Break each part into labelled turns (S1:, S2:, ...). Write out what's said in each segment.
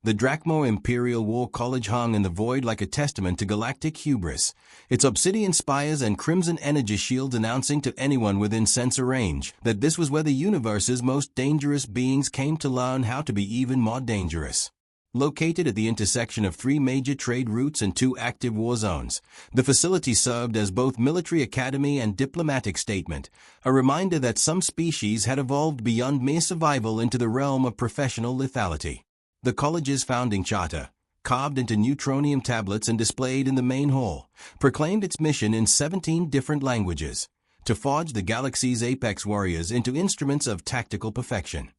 S1: The Drachma Imperial War College hung in the void like a testament to galactic hubris, its obsidian spires and crimson energy shields announcing to anyone within sensor range that this was where the universe's most dangerous beings came to learn how to be even more dangerous. Located at the intersection of 3 major trade routes and 2 active war zones, the facility served as both military academy and diplomatic statement, a reminder that some species had evolved beyond mere survival into the realm of professional lethality. The college's founding charter, carved into neutronium tablets and displayed in the main hall, proclaimed its mission in 17 different languages, to forge the galaxy's apex warriors into instruments of tactical perfection.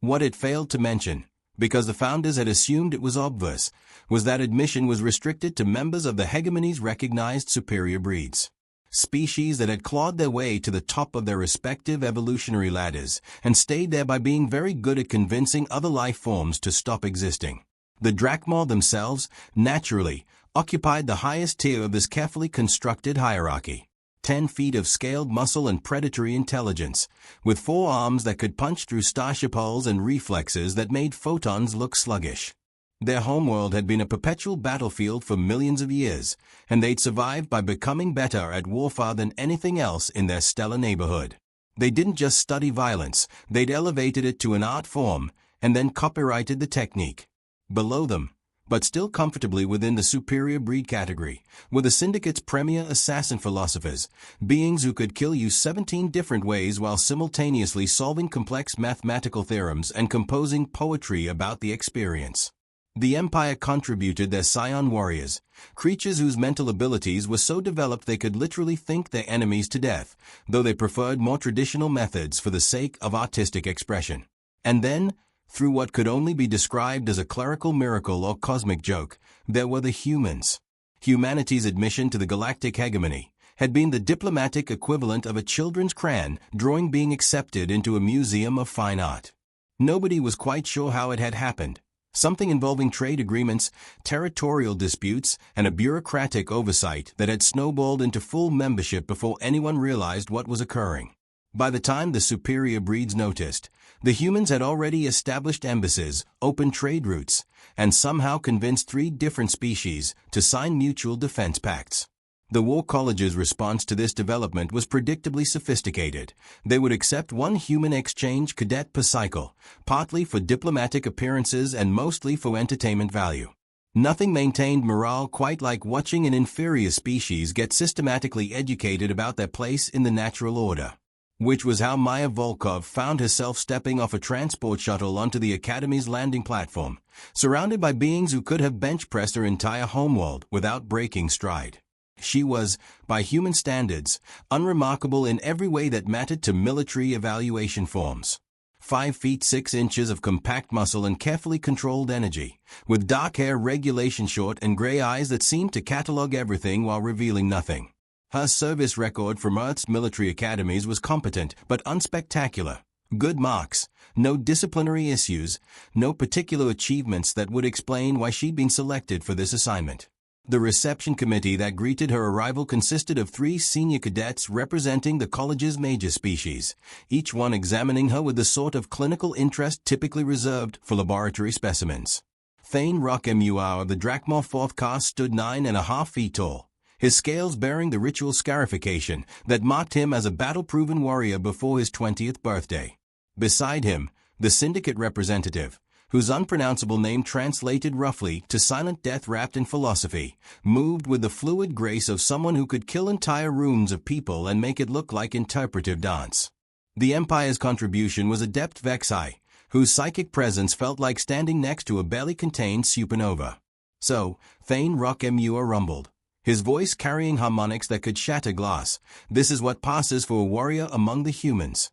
S1: What it failed to mention, because the founders had assumed it was obvious, was that admission was restricted to members of the hegemonys recognized superior breeds. Species that had clawed their way to the top of their respective evolutionary ladders and stayed there by being very good at convincing other life forms to stop existing. The Drachma themselves, naturally, occupied the highest tier of this carefully constructed hierarchy. 10 feet of scaled muscle and predatory intelligence, with 4 arms that could punch through starship hulls and reflexes that made photons look sluggish. Their homeworld had been a perpetual battlefield for millions of years, and they'd survived by becoming better at warfare than anything else in their stellar neighborhood. They didn't just study violence, they'd elevated it to an art form, and then copyrighted the technique. Below them, but still comfortably within the superior breed category, were the Syndicate's premier assassin philosophers, beings who could kill you 17 different ways while simultaneously solving complex mathematical theorems and composing poetry about the experience. The Empire contributed their scion warriors, creatures whose mental abilities were so developed they could literally think their enemies to death, though they preferred more traditional methods for the sake of artistic expression. And then, through what could only be described as a clerical miracle or cosmic joke, there were the humans. Humanity's admission to the galactic hegemony had been the diplomatic equivalent of a children's crayon drawing being accepted into a museum of fine art. Nobody was quite sure how it had happened. Something involving trade agreements, territorial disputes, and a bureaucratic oversight that had snowballed into full membership before anyone realized what was occurring. By the time the superior breeds noticed, the humans had already established embassies, opened trade routes, and somehow convinced 3 different species to sign mutual defense pacts. The War College's response to this development was predictably sophisticated. They would accept 1 human exchange cadet per cycle, partly for diplomatic appearances and mostly for entertainment value. Nothing maintained morale quite like watching an inferior species get systematically educated about their place in the natural order. Which was how Maya Volkov found herself stepping off a transport shuttle onto the Academy's landing platform, surrounded by beings who could have bench-pressed her entire homeworld without breaking stride. She was, by human standards, unremarkable in every way that mattered to military evaluation forms. 5 feet 6 inches of compact muscle and carefully controlled energy, with dark hair regulation short and gray eyes that seemed to catalog everything while revealing nothing. Her service record from Earth's military academies was competent but unspectacular. Good marks, no disciplinary issues, no particular achievements that would explain why she'd been selected for this assignment. The reception committee that greeted her arrival consisted of 3 senior cadets representing the college's major species, each one examining her with the sort of clinical interest typically reserved for laboratory specimens. Thane Rock Mur of the Drachma 4th caste stood 9.5 feet tall, his scales bearing the ritual scarification that marked him as a battle-proven warrior before his 20th birthday. Beside him, the syndicate representative, whose unpronounceable name translated roughly to silent death wrapped in philosophy, moved with the fluid grace of someone who could kill entire rooms of people and make it look like interpretive dance. The Empire's contribution was Adept Vexi, whose psychic presence felt like standing next to a barely contained supernova. So, Thane Rock Mur rumbled, his voice carrying harmonics that could shatter glass. "This is what passes for a warrior among the humans."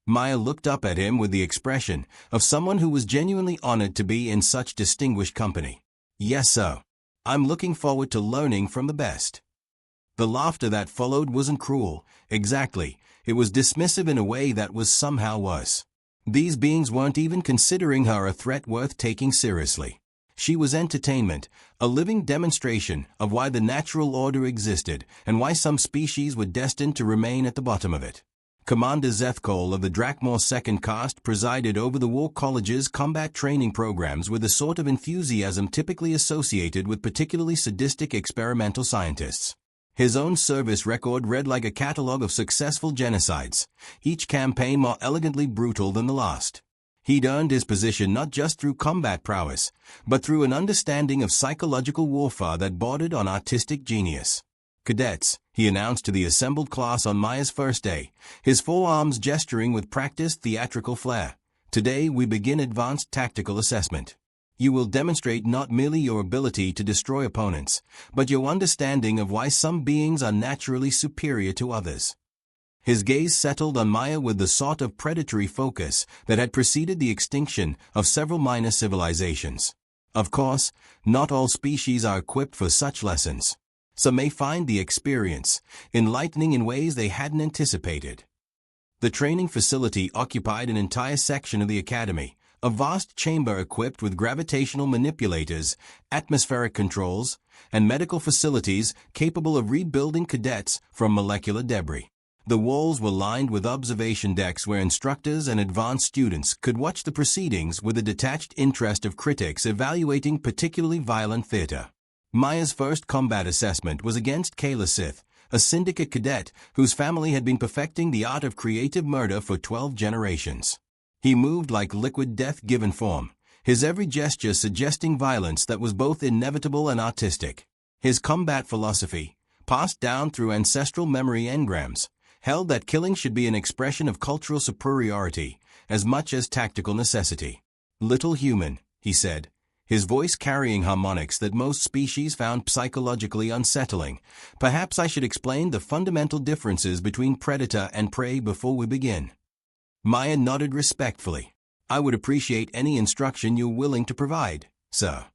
S1: Maya looked up at him with the expression of someone who was genuinely honored to be in such distinguished company. "Yes, sir. I'm looking forward to learning from the best." The laughter that followed wasn't cruel, exactly. It was dismissive in a way that was somehow worse. These beings weren't even considering her a threat worth taking seriously. She was entertainment, a living demonstration of why the natural order existed and why some species were destined to remain at the bottom of it. Commander Zethkol of the Drakmor 2nd Caste presided over the War College's combat training programs with the sort of enthusiasm typically associated with particularly sadistic experimental scientists. His own service record read like a catalogue of successful genocides, each campaign more elegantly brutal than the last. He'd earned his position not just through combat prowess, but through an understanding of psychological warfare that bordered on artistic genius. Cadets, he announced to the assembled class on Maya's first day, his forearms gesturing with practiced theatrical flair. Today we begin advanced tactical assessment. You will demonstrate not merely your ability to destroy opponents, but your understanding of why some beings are naturally superior to others. His gaze settled on Maya with the sort of predatory focus that had preceded the extinction of several minor civilizations. Of course, not all species are equipped for such lessons. Some may find the experience enlightening in ways they hadn't anticipated. The training facility occupied an entire section of the academy, a vast chamber equipped with gravitational manipulators, atmospheric controls, and medical facilities capable of rebuilding cadets from molecular debris. The walls were lined with observation decks where instructors and advanced students could watch the proceedings with the detached interest of critics evaluating particularly violent theater. Maya's first combat assessment was against Kayla Sith, a syndicate cadet whose family had been perfecting the art of creative murder for 12 generations. He moved like liquid death given form, his every gesture suggesting violence that was both inevitable and artistic. His combat philosophy, passed down through ancestral memory engrams, held that killing should be an expression of cultural superiority as much as tactical necessity. "Little human," he said, his voice carrying harmonics that most species found psychologically unsettling. "Perhaps I should explain the fundamental differences between predator and prey before we begin." Maya nodded respectfully. "I would appreciate any instruction you're willing to provide, sir."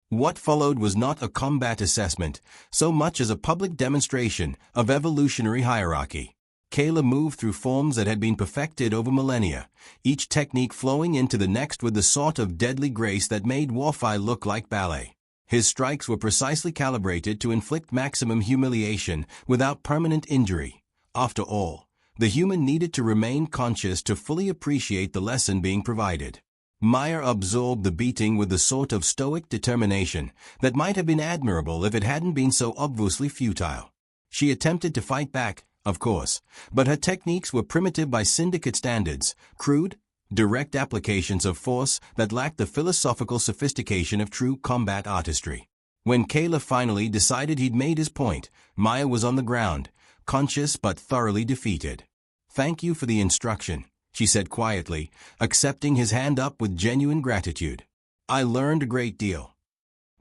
S1: What followed was not a combat assessment, so much as a public demonstration of evolutionary hierarchy. Kayla moved through forms that had been perfected over millennia, each technique flowing into the next with the sort of deadly grace that made warfare look like ballet. His strikes were precisely calibrated to inflict maximum humiliation without permanent injury. After all, the human needed to remain conscious to fully appreciate the lesson being provided. Maya absorbed the beating with the sort of stoic determination that might have been admirable if it hadn't been so obviously futile. She attempted to fight back, of course, but her techniques were primitive by syndicate standards, crude, direct applications of force that lacked the philosophical sophistication of true combat artistry. When Kayla finally decided he'd made his point, Maya was on the ground, conscious but thoroughly defeated. "Thank you for the instruction," she said quietly, accepting his hand up with genuine gratitude. "I learned a great deal."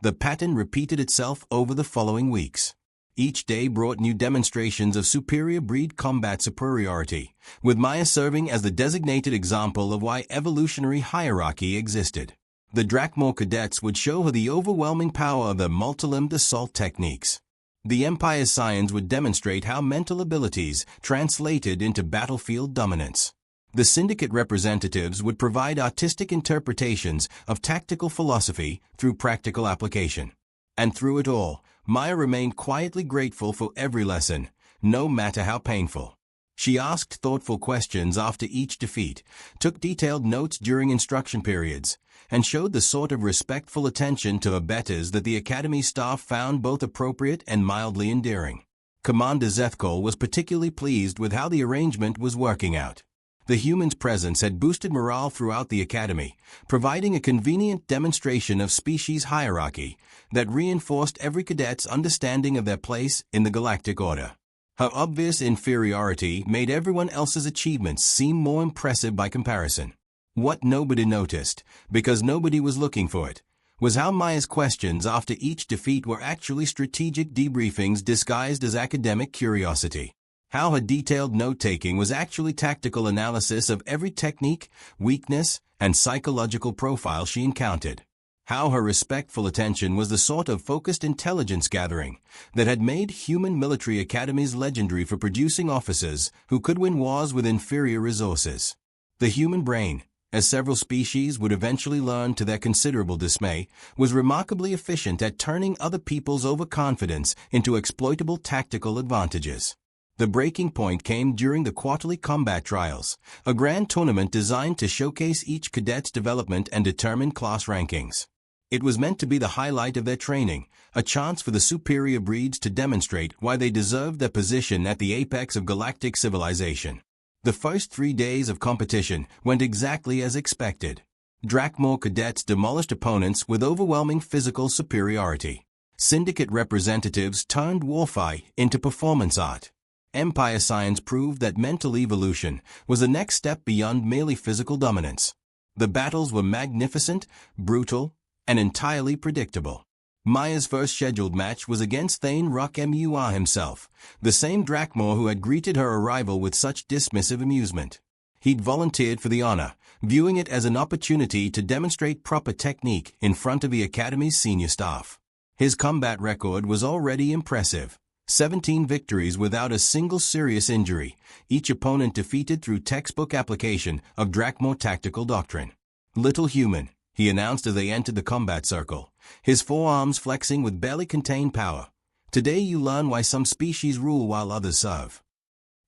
S1: The pattern repeated itself over the following weeks. Each day brought new demonstrations of superior breed combat superiority, with Maya serving as the designated example of why evolutionary hierarchy existed. The Drakmor cadets would show her the overwhelming power of their multi-limbed assault techniques. The Empire's scions would demonstrate how mental abilities translated into battlefield dominance. The syndicate representatives would provide artistic interpretations of tactical philosophy through practical application. And through it all, Maya remained quietly grateful for every lesson, no matter how painful. She asked thoughtful questions after each defeat, took detailed notes during instruction periods, and showed the sort of respectful attention to her betters that the Academy staff found both appropriate and mildly endearing. Commander Zethkol was particularly pleased with how the arrangement was working out. The human's presence had boosted morale throughout the Academy, providing a convenient demonstration of species hierarchy that reinforced every cadet's understanding of their place in the Galactic Order. Her obvious inferiority made everyone else's achievements seem more impressive by comparison. What nobody noticed, because nobody was looking for it, was how Maya's questions after each defeat were actually strategic debriefings disguised as academic curiosity. How her detailed note-taking was actually tactical analysis of every technique, weakness, and psychological profile she encountered. How her respectful attention was the sort of focused intelligence gathering that had made human military academies legendary for producing officers who could win wars with inferior resources. The human brain, as several species would eventually learn to their considerable dismay, was remarkably efficient at turning other people's overconfidence into exploitable tactical advantages. The breaking point came during the quarterly combat trials, a grand tournament designed to showcase each cadet's development and determine class rankings. It was meant to be the highlight of their training, a chance for the superior breeds to demonstrate why they deserved their position at the apex of galactic civilization. The first 3 days of competition went exactly as expected. Drakmor cadets demolished opponents with overwhelming physical superiority. Syndicate representatives turned warfi into performance art. Empire science proved that mental evolution was the next step beyond merely physical dominance. The battles were magnificent, brutal, and entirely predictable. Maya's first scheduled match was against Thane Rock Mua himself, the same Drakmor who had greeted her arrival with such dismissive amusement. He'd volunteered for the honor, viewing it as an opportunity to demonstrate proper technique in front of the Academy's senior staff. His combat record was already impressive. 17 victories without a single serious injury, each opponent defeated through textbook application of Drakmor tactical doctrine. "Little human," he announced as they entered the combat circle, his forearms flexing with barely contained power. "Today you learn why some species rule while others serve."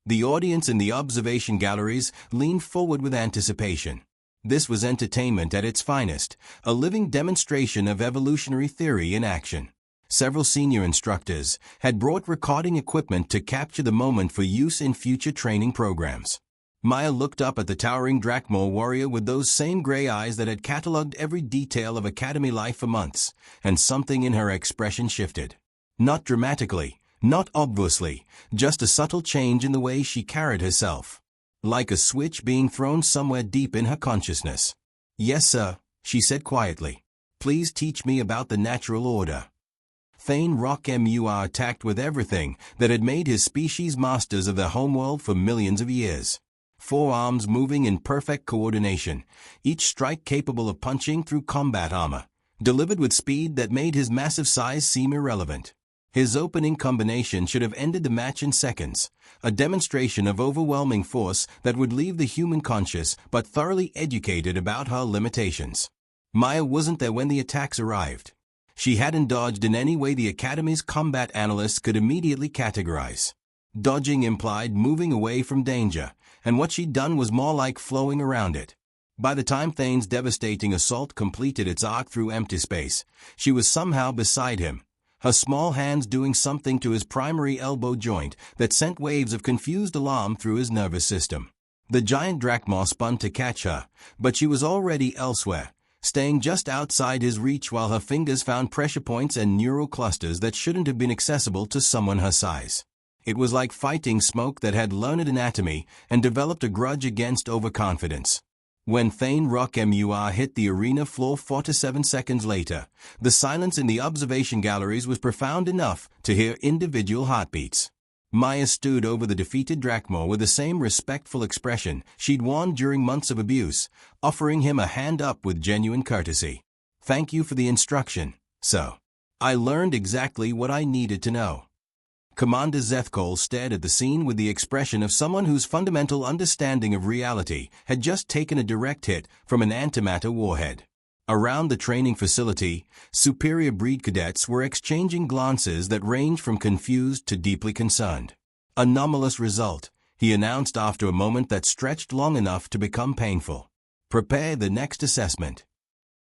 S1: The audience in the observation galleries leaned forward with anticipation. This was entertainment at its finest, a living demonstration of evolutionary theory in action. Several senior instructors had brought recording equipment to capture the moment for use in future training programs. Maya looked up at the towering Drakmor warrior with those same gray eyes that had catalogued every detail of Academy life for months, and something in her expression shifted. Not dramatically, not obviously, just a subtle change in the way she carried herself. Like a switch being thrown somewhere deep in her consciousness. "Yes, sir," she said quietly. "Please teach me about the natural order." Thane Rock Mua attacked with everything that had made his species masters of their homeworld for millions of years. Forearms moving in perfect coordination, each strike capable of punching through combat armor, delivered with speed that made his massive size seem irrelevant. His opening combination should have ended the match in seconds, a demonstration of overwhelming force that would leave the human conscious but thoroughly educated about her limitations. Maya wasn't there when the attacks arrived. She hadn't dodged in any way the Academy's combat analysts could immediately categorize. Dodging implied moving away from danger, and what she'd done was more like flowing around it. By the time Thane's devastating assault completed its arc through empty space, she was somehow beside him, her small hands doing something to his primary elbow joint that sent waves of confused alarm through his nervous system. The giant Drakmor spun to catch her, but she was already elsewhere, staying just outside his reach while her fingers found pressure points and neural clusters that shouldn't have been accessible to someone her size. It was like fighting smoke that had learned anatomy and developed a grudge against overconfidence. When Thane Rock Mua hit the arena floor 47 seconds later, the silence in the observation galleries was profound enough to hear individual heartbeats. Maya stood over the defeated Drakmor with the same respectful expression she'd worn during months of abuse, offering him a hand up with genuine courtesy. "Thank you for the instruction, sir. I learned exactly what I needed to know." Commander Zethkol stared at the scene with the expression of someone whose fundamental understanding of reality had just taken a direct hit from an antimatter warhead. Around the training facility, superior breed cadets were exchanging glances that ranged from confused to deeply concerned. "Anomalous result," he announced after a moment that stretched long enough to become painful. "Prepare the next assessment."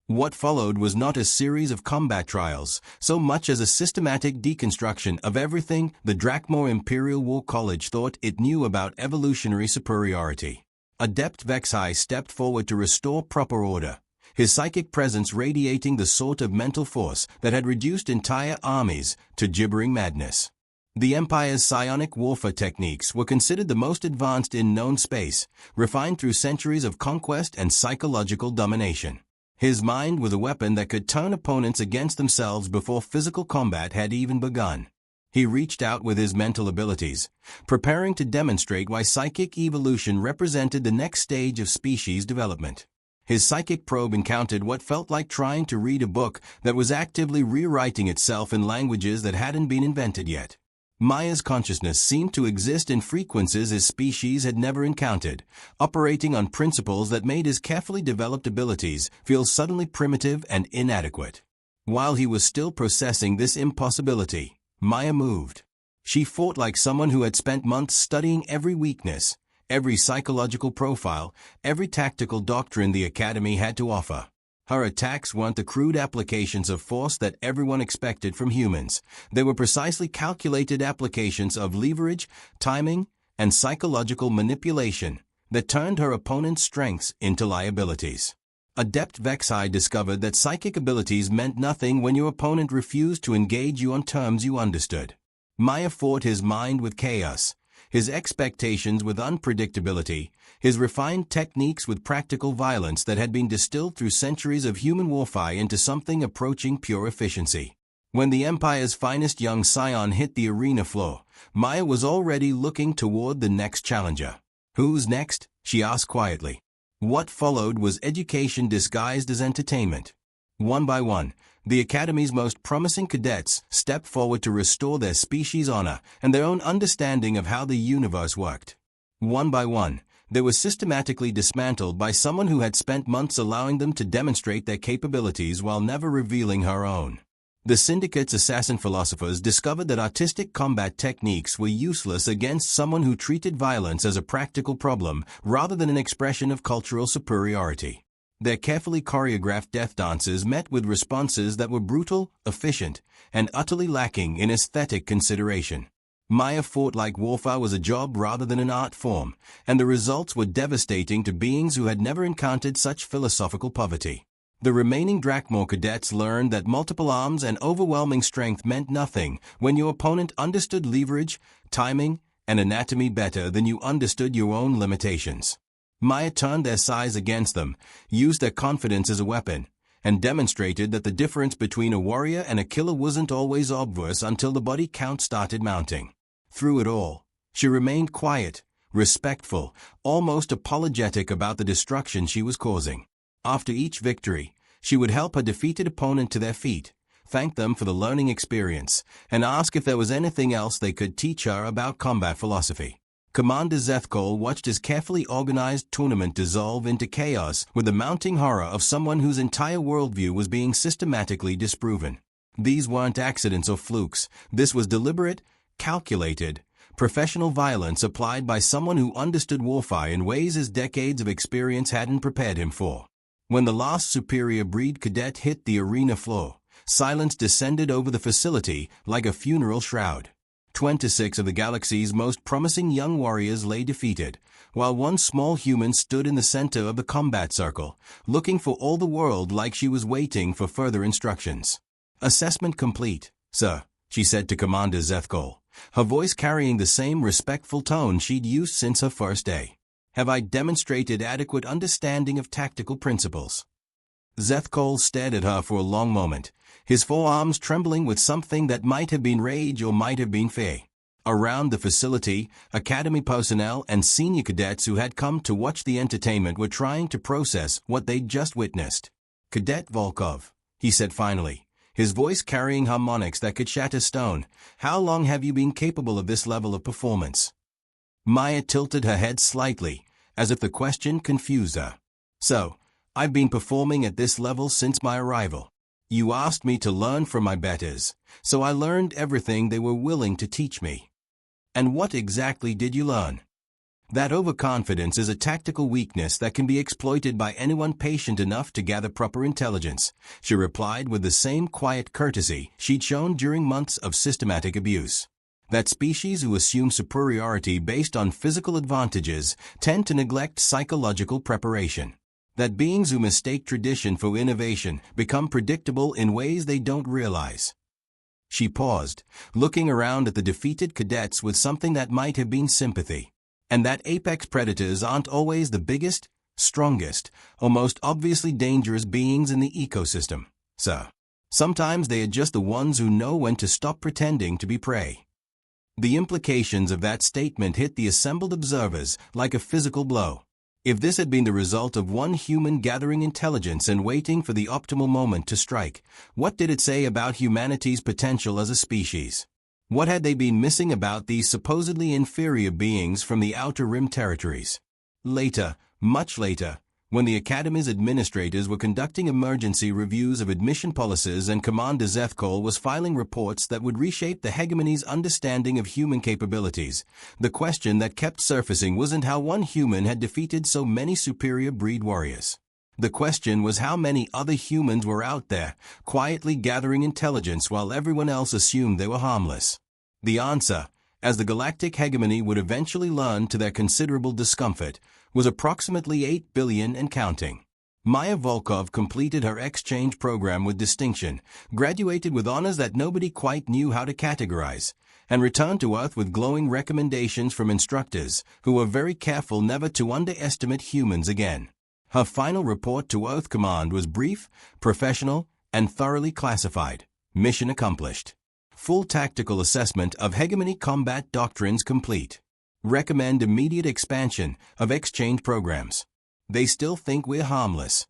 S1: What followed was not a series of combat trials, so much as a systematic deconstruction of everything the Drakmor Imperial War College thought it knew about evolutionary superiority. Adept Vexai stepped forward to restore proper order, his psychic presence radiating the sort of mental force that had reduced entire armies to gibbering madness. The Empire's psionic warfare techniques were considered the most advanced in known space, refined through centuries of conquest and psychological domination. His mind was a weapon that could turn opponents against themselves before physical combat had even begun. He reached out with his mental abilities, preparing to demonstrate why psychic evolution represented the next stage of species development. His psychic probe encountered what felt like trying to read a book that was actively rewriting itself in languages that hadn't been invented yet. Maya's consciousness seemed to exist in frequencies his species had never encountered, operating on principles that made his carefully developed abilities feel suddenly primitive and inadequate. While he was still processing this impossibility, Maya moved. She fought like someone who had spent months studying every weakness, every psychological profile, every tactical doctrine the Academy had to offer. Her attacks weren't the crude applications of force that everyone expected from humans. They were precisely calculated applications of leverage, timing, and psychological manipulation that turned her opponent's strengths into liabilities. Adept Vexai discovered that psychic abilities meant nothing when your opponent refused to engage you on terms you understood. Maya fought his mind with chaos, his expectations with unpredictability, his refined techniques with practical violence that had been distilled through centuries of human warfare into something approaching pure efficiency. When the Empire's finest young scion hit the arena floor, Maya was already looking toward the next challenger. "Who's next?" she asked quietly. What followed was education disguised as entertainment. One by one, the Academy's most promising cadets stepped forward to restore their species' honor and their own understanding of how the universe worked. One by one, they were systematically dismantled by someone who had spent months allowing them to demonstrate their capabilities while never revealing her own. The Syndicate's assassin philosophers discovered that artistic combat techniques were useless against someone who treated violence as a practical problem rather than an expression of cultural superiority. Their carefully choreographed death dances met with responses that were brutal, efficient, and utterly lacking in aesthetic consideration. Maya fought like warfare was a job rather than an art form, and the results were devastating to beings who had never encountered such philosophical poverty. The remaining Drakmor cadets learned that multiple arms and overwhelming strength meant nothing when your opponent understood leverage, timing, and anatomy better than you understood your own limitations. Maya turned their size against them, used their confidence as a weapon, and demonstrated that the difference between a warrior and a killer wasn't always obvious until the body count started mounting. Through it all, she remained quiet, respectful, almost apologetic about the destruction she was causing. After each victory, she would help her defeated opponent to their feet, thank them for the learning experience, and ask if there was anything else they could teach her about combat philosophy. Commander Zethkol watched his carefully organized tournament dissolve into chaos with the mounting horror of someone whose entire worldview was being systematically disproven. These weren't accidents or flukes. This was deliberate, calculated, professional violence applied by someone who understood warfare in ways his decades of experience hadn't prepared him for. When the last superior breed cadet hit the arena floor, silence descended over the facility like a funeral shroud. 26 of the galaxy's most promising young warriors lay defeated, while one small human stood in the center of the combat circle, looking for all the world like she was waiting for further instructions. "Assessment complete, sir," she said to Commander Zethkol, her voice carrying the same respectful tone she'd used since her first day. "Have I demonstrated adequate understanding of tactical principles?" Zethkol stared at her for a long moment, his forearms trembling with something that might have been rage or might have been fear. Around the facility, Academy personnel and senior cadets who had come to watch the entertainment were trying to process what they'd just witnessed. "Cadet Volkov," he said finally, his voice carrying harmonics that could shatter stone, "how long have you been capable of this level of performance?" Maya tilted her head slightly, as if the question confused her. "So, I've been performing at this level since my arrival. You asked me to learn from my betters, so I learned everything they were willing to teach me." "And what exactly did you learn?" "That overconfidence is a tactical weakness that can be exploited by anyone patient enough to gather proper intelligence," she replied with the same quiet courtesy she'd shown during months of systematic abuse. "That species who assume superiority based on physical advantages tend to neglect psychological preparation. That beings who mistake tradition for innovation become predictable in ways they don't realize." She paused, looking around at the defeated cadets with something that might have been sympathy. "And that apex predators aren't always the biggest, strongest, or most obviously dangerous beings in the ecosystem, sir. Sometimes they are just the ones who know when to stop pretending to be prey." The implications of that statement hit the assembled observers like a physical blow. If this had been the result of one human gathering intelligence and waiting for the optimal moment to strike, what did it say about humanity's potential as a species? What had they been missing about these supposedly inferior beings from the Outer Rim territories? Later, much later, When the Academy's administrators were conducting emergency reviews of admission policies and Commander Zethkol was filing reports that would reshape the hegemony's understanding of human capabilities, the question that kept surfacing wasn't how one human had defeated so many superior breed warriors. The question was how many other humans were out there, quietly gathering intelligence while everyone else assumed they were harmless. The answer, as the galactic hegemony would eventually learn to their considerable discomfort, was approximately 8 billion and counting. Maya Volkov completed her exchange program with distinction, graduated with honors that nobody quite knew how to categorize, and returned to Earth with glowing recommendations from instructors who were very careful never to underestimate humans again. Her final report to Earth Command was brief, professional, and thoroughly classified. Mission accomplished. Full tactical assessment of hegemony combat doctrines complete. Recommend immediate expansion of exchange programs. They still think we're harmless.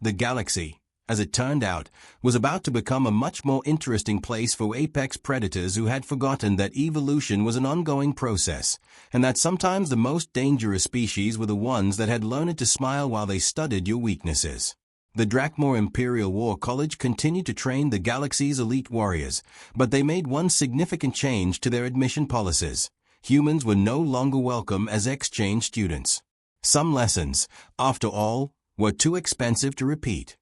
S1: The galaxy, as it turned out, was about to become a much more interesting place for apex predators who had forgotten that evolution was an ongoing process, and that sometimes the most dangerous species were the ones that had learned to smile while they studied your weaknesses. The Drakmor Imperial War College continued to train the galaxy's elite warriors, but they made one significant change to their admission policies. Humans were no longer welcome as exchange students. Some lessons, after all, were too expensive to repeat.